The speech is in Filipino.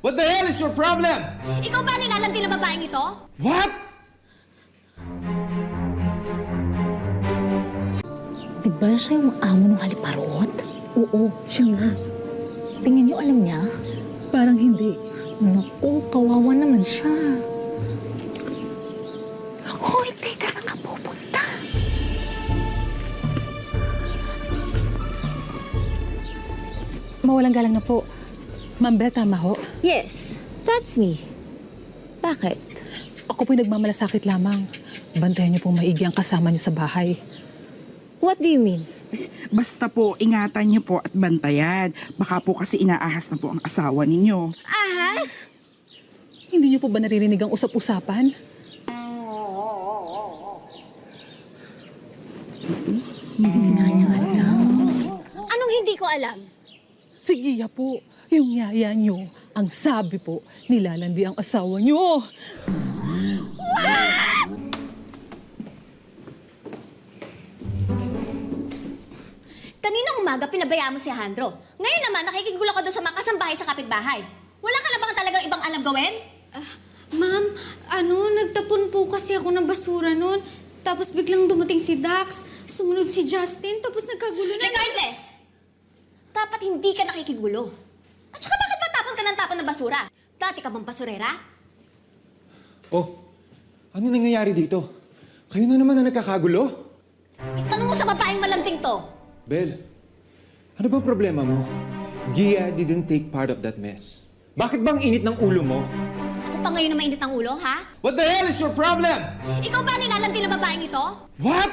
What the hell is your problem? Ikaw ba nilalandi na babaeng ito? What? Diba siya yung amo ng haliparot? Oo, siya nga. Tingin niyo alam niya? Parang hindi. Naku, kawawa naman siya. Hoy, teka, saan ka pupunta? Mawalang galang na po. Ma'am Beth, tama ho. Yes, that's me. Bakit? Ako po'y nagmamalasakit lamang. Bantayan niyo pong maigi ang kasama niyo sa bahay. What do you mean? Basta po, ingatan niyo po at bantayan. Baka po kasi inaahas na po ang asawa ninyo. Ahas? Hindi niyo po ba naririnig ang usap-usapan? Hindi na niya alam. Anong hindi ko alam? Si Gia po, yung yaya niyo, ang sabi po, nilalandi ang asawa niyo. Kaninang umaga pinabayaan mo si Alejandro. Ngayon naman nakikigulo ka doon sa mga kasambahay sa kapitbahay. Wala ka na bang talagang ibang alam gawin? Ma'am, nagtapon po kasi ako ng basura noon. Tapos biglang dumating si Dax, sumunod si Justin, tapos nagkagulo na. Regardless, dapat hindi ka nakikigulo. At saka bakit matapon ka ng tapon ng basura? Dati ka bang basurera? Oh, ano nangyayari dito? Kayo na naman na nagkakagulo? Itanong mo sa babaeng malambing to. Bel, ano bang problema mo? Gia didn't take part of that mess. Bakit bang init ng ulo mo? Ako pa ngayon na mainit ang ulo, ha? What the hell is your problem? Ikaw ba nilalandi na babaeng ito? What?